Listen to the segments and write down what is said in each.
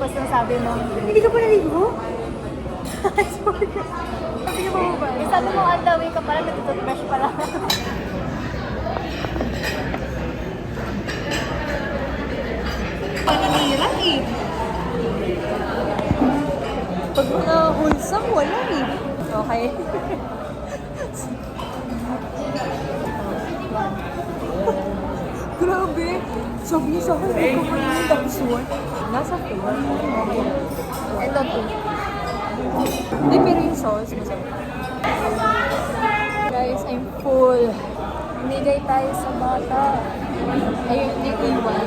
Tapos nung sabi mo, hindi ka pa naligo? Sorry. Sabi mo ba? Sabi mo, on the way ka pala, nag-toothbrush pala. Paninira eh. Pag mga wholesome, wala eh. Okay. Grabe. Sabi niya sa akin, ikaw pa naman tapos one. Nasa 4. Okay. Ito, 2. Hindi, pero yung sauce, masarap. Guys, I'm full. Binigay tayo sa bata. Ayun, yung iwan.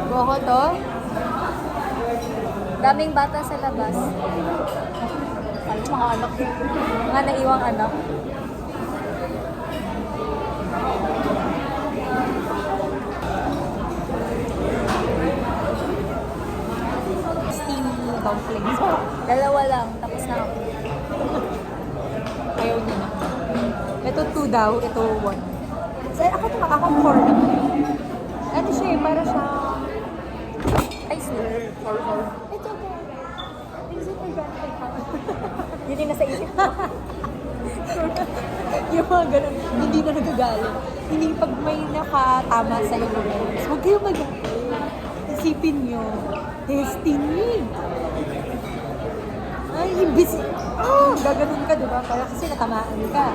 Buko to. Daming bata sa labas. Ay, mga anak. Mga naiwang anak. Steam dumplings. Dalawa lang, tapos na ako. Ayaw niya na. Ito 2 daw, ito 1. So, ako 4 lang. Ano siya eh, para siya... Ay, sir. Ito po. Is it organic? Yun yung nasa isip ko. Yung mga ganun, hindi na nagagalit. Hindi pag may nakatama sa'yo naman. Huwag kayo magalit. Isipin nyo, destiny. Ay, imbis. Gaganon ka, diba? Para kasi natamaan ka.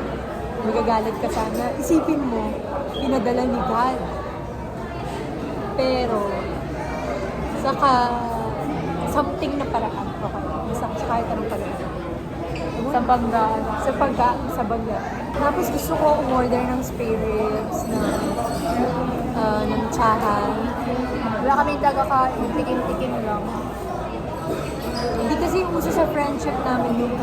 Magagalit ka sana. Isipin mo, pinadala ni God. Pero, saka, something na paraan. Okay. Sa kahit anong paraan. Sa banggaan. Sa pagkain, sa baga. Tapos gusto ko umorder ng spare ribs, ng tsahan. Wala kaming taga-kain. Tikim-tikim lang. Hindi kasi uso sa friendship namin yung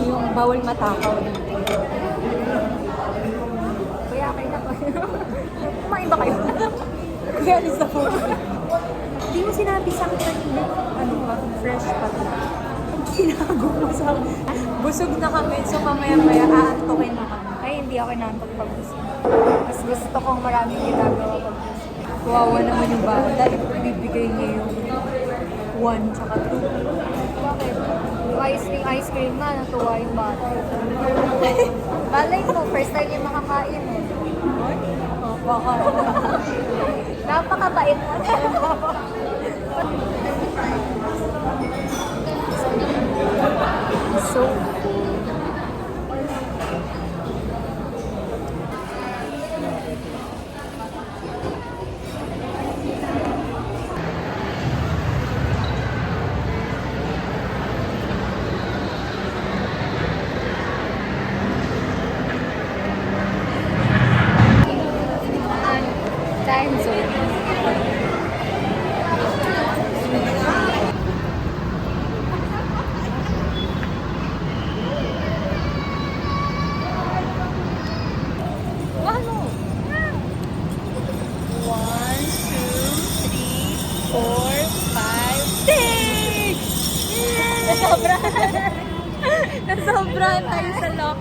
yung bawal matakaw dito. Kuya, kayo na po. Kumain ba kayo? Kaya alis na po. Hindi mo sinabi sa akin na fresh pa lang. Sinago mo sa akin. Busog na kami, so mamaya-maya aantokin na kami. Ay, hindi ako nantok pag gusto. Mas gusto kong maraming ginagawa pag gusto. Kawawa naman yung bata. Ibibigay niya yung 1 tsaka 2. Bakit? Yung ice cream na, natuwa yung bata. Balay mo, first time yung makakain eh. Baka. Napakabait mo. So, Time zone. ano? 1, 2, 3, 4, 5, 6! Nasobra. Nasobra tayo sa lock.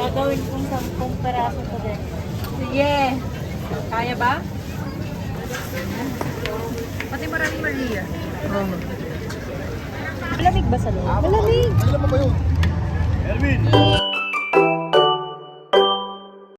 Gagawin kong 10 peraso ko din. Sige. Kaya ba? Pati maraming Maria. Malamig ba sa loob? Malamig. Ano ba yun? Elvin!